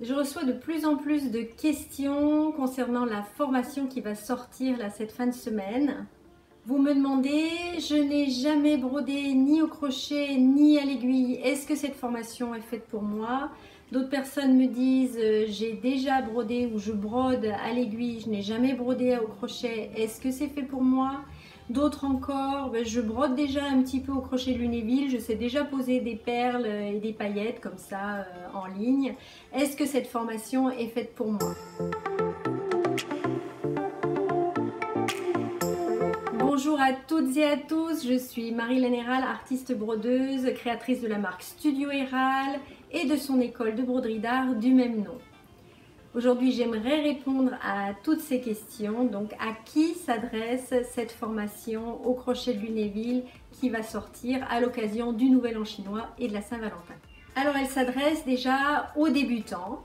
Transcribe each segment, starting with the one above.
Je reçois de plus en plus de questions concernant la formation qui va sortir là, cette fin de semaine. Vous me demandez, je n'ai jamais brodé ni au crochet ni à l'aiguille. Est-ce que cette formation est faite pour moi? D'autres personnes me disent, j'ai déjà brodé ou je brode à l'aiguille, je n'ai jamais brodé au crochet. Est-ce que c'est fait pour moi? D'autres encore, je brode déjà un petit peu au crochet de Lunéville, je sais déjà poser des perles et des paillettes comme ça en ligne. Est-ce que cette formation est faite pour moi? Bonjour à toutes et à tous, je suis Marie-Laine Héral, artiste brodeuse, créatrice de la marque Studio Héral et de son école de broderie d'art du même nom. Aujourd'hui, j'aimerais répondre à toutes ces questions. Donc, à qui s'adresse cette formation au crochet de Lunéville qui va sortir à l'occasion du Nouvel An chinois et de la Saint-Valentin? Alors, elle s'adresse déjà aux débutants,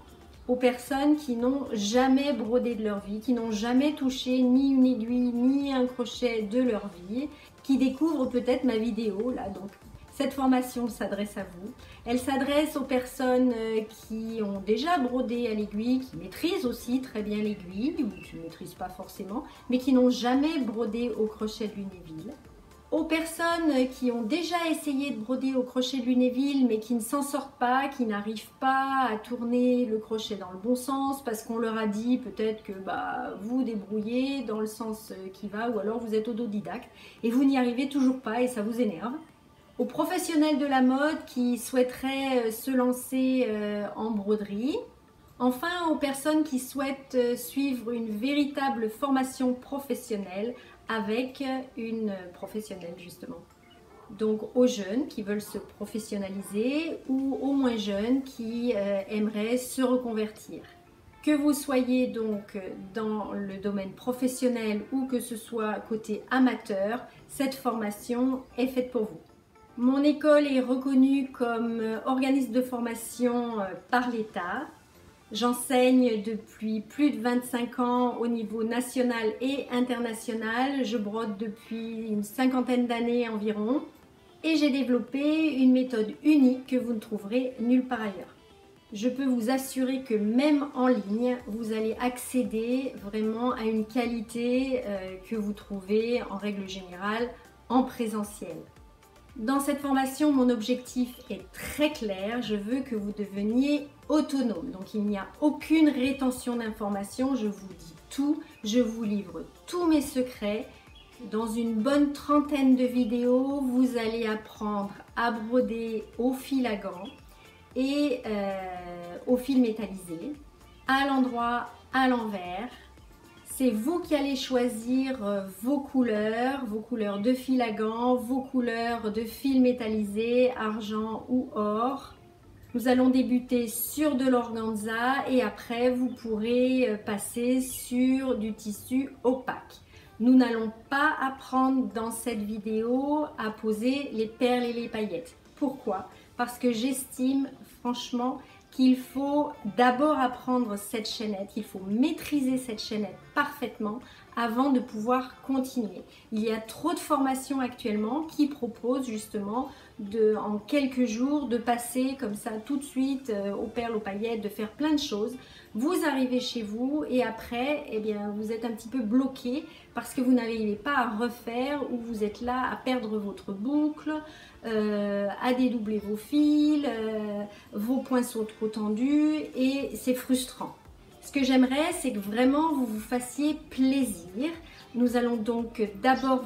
aux personnes qui n'ont jamais brodé de leur vie, qui n'ont jamais touché ni une aiguille ni un crochet de leur vie, qui découvrent peut-être ma vidéo là. Donc, cette formation s'adresse à vous. Elle s'adresse aux personnes qui ont déjà brodé à l'aiguille, qui maîtrisent aussi très bien l'aiguille, ou qui ne maîtrisent pas forcément, mais qui n'ont jamais brodé au crochet de Lunéville. Aux personnes qui ont déjà essayé de broder au crochet de Lunéville, mais qui ne s'en sortent pas, qui n'arrivent pas à tourner le crochet dans le bon sens, parce qu'on leur a dit peut-être que vous débrouillez dans le sens qui va, ou alors vous êtes autodidacte, et vous n'y arrivez toujours pas et ça vous énerve. Aux professionnels de la mode qui souhaiteraient se lancer en broderie. Enfin, aux personnes qui souhaitent suivre une véritable formation professionnelle avec une professionnelle justement. Donc aux jeunes qui veulent se professionnaliser ou aux moins jeunes qui aimeraient se reconvertir. Que vous soyez donc dans le domaine professionnel ou que ce soit côté amateur, cette formation est faite pour vous. Mon école est reconnue comme organisme de formation par l'État. J'enseigne depuis plus de 25 ans au niveau national et international. Je brode depuis une cinquantaine d'années environ. Et j'ai développé une méthode unique que vous ne trouverez nulle part ailleurs. Je peux vous assurer que même en ligne, vous allez accéder vraiment à une qualité que vous trouvez en règle générale en présentiel. Dans cette formation, mon objectif est très clair. Je veux que vous deveniez autonome. Donc, il n'y a aucune rétention d'informations. Je vous dis tout. Je vous livre tous mes secrets. Dans une bonne trentaine de vidéos, vous allez apprendre à broder au fil à gants et au fil métallisé, à l'endroit, à l'envers. C'est vous qui allez choisir vos couleurs de fil à gants, vos couleurs de fil métallisé, argent ou or. Nous allons débuter sur de l'organza et après vous pourrez passer sur du tissu opaque. Nous n'allons pas apprendre dans cette vidéo à poser les perles et les paillettes. Pourquoi? Parce que j'estime franchement qu'il faut d'abord apprendre cette chaînette, il faut maîtriser cette chaînette parfaitement avant de pouvoir continuer. Il y a trop de formations actuellement qui proposent justement en quelques jours de passer comme ça tout de suite aux perles, aux paillettes, de faire plein de choses. Vous arrivez chez vous et après, eh bien, vous êtes un petit peu bloqué parce que vous n'arrivez pas à refaire ou vous êtes là à perdre votre boucle, à dédoubler vos fils, vos points sont trop tendus et c'est frustrant. Ce que j'aimerais, c'est que vraiment vous vous fassiez plaisir. Nous allons donc d'abord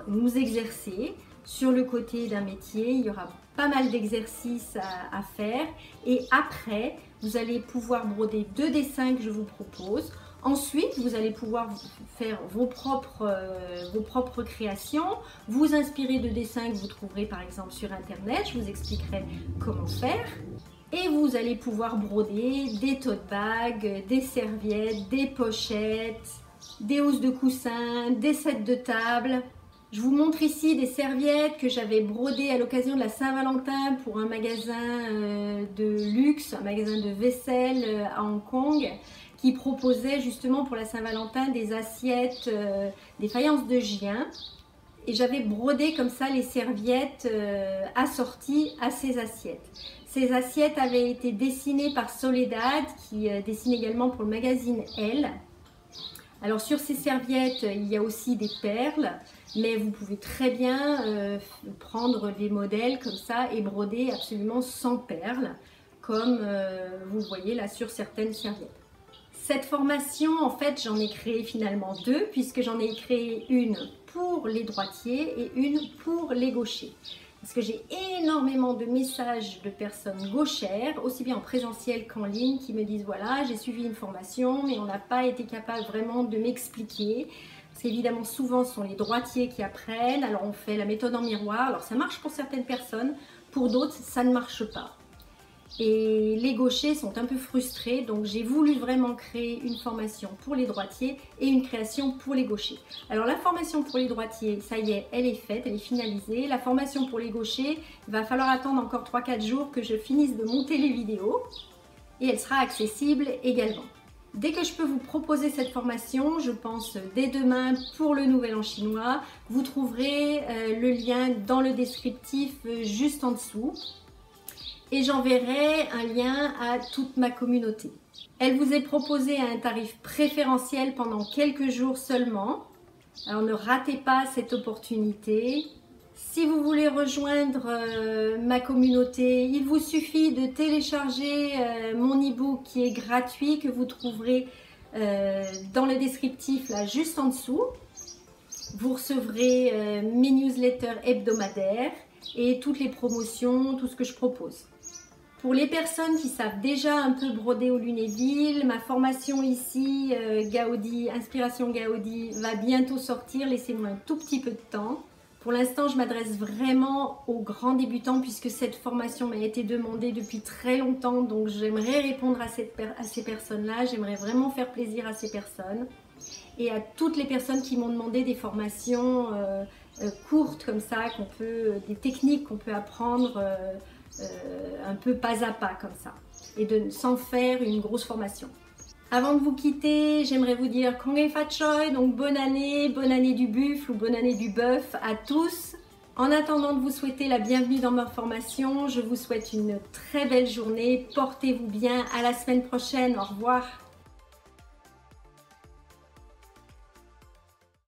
nous exercer sur le côté d'un métier. Il y aura pas mal d'exercices à faire et après, vous allez pouvoir broder 2 dessins que je vous propose. Ensuite, vous allez pouvoir faire vos propres créations, vous inspirer de dessins que vous trouverez par exemple sur internet. Je vous expliquerai comment faire. Et vous allez pouvoir broder des tote bags, des serviettes, des pochettes, des housses de coussins, des sets de table. Je vous montre ici des serviettes que j'avais brodées à l'occasion de la Saint-Valentin pour un magasin de luxe, un magasin de vaisselle à Hong Kong, qui proposait justement pour la Saint-Valentin des assiettes, des faïences de gien. Et j'avais brodé comme ça les serviettes assorties à ces assiettes. Ces assiettes avaient été dessinées par Soledad, qui dessine également pour le magazine Elle. Alors sur ces serviettes, il y a aussi des perles, mais vous pouvez très bien prendre des modèles comme ça et broder absolument sans perles, comme vous le voyez là sur certaines serviettes. Cette formation, en fait, j'en ai créé finalement deux, puisque j'en ai créé une pour les droitiers et une pour les gauchers. Parce que j'ai énormément de messages de personnes gauchères, aussi bien en présentiel qu'en ligne, qui me disent voilà, j'ai suivi une formation, mais on n'a pas été capable vraiment de m'expliquer. Parce qu'évidemment, souvent, ce sont les droitiers qui apprennent. Alors, on fait la méthode en miroir. Alors, ça marche pour certaines personnes, pour d'autres, ça ne marche pas. Et les gauchers sont un peu frustrés, donc j'ai voulu vraiment créer une formation pour les droitiers et une création pour les gauchers. Alors la formation pour les droitiers, ça y est, elle est faite, elle est finalisée. La formation pour les gauchers, il va falloir attendre encore 3-4 jours que je finisse de monter les vidéos et elle sera accessible également. Dès que je peux vous proposer cette formation, je pense dès demain pour le Nouvel An chinois, vous trouverez le lien dans le descriptif juste en dessous. Et j'enverrai un lien à toute ma communauté. Elle vous est proposée à un tarif préférentiel pendant quelques jours seulement. Alors ne ratez pas cette opportunité. Si vous voulez rejoindre ma communauté, il vous suffit de télécharger mon e-book qui est gratuit, que vous trouverez dans le descriptif là juste en dessous. Vous recevrez mes newsletters hebdomadaires et toutes les promotions, tout ce que je propose. Pour les personnes qui savent déjà un peu broder au Lunéville, ma formation ici, Gaudi, Inspiration Gaudi, va bientôt sortir. Laissez-moi un tout petit peu de temps. Pour l'instant, je m'adresse vraiment aux grands débutants puisque cette formation m'a été demandée depuis très longtemps. Donc, j'aimerais répondre à ces personnes-là. J'aimerais vraiment faire plaisir à ces personnes. Et à toutes les personnes qui m'ont demandé des formations courtes comme ça, des techniques qu'on peut apprendre un peu pas à pas comme ça, et sans faire une grosse formation. Avant de vous quitter, j'aimerais vous dire Kongé Fat Choi, donc bonne année du buffle ou bonne année du bœuf à tous. En attendant de vous souhaiter la bienvenue dans ma formation, je vous souhaite une très belle journée, portez-vous bien, à la semaine prochaine, au revoir.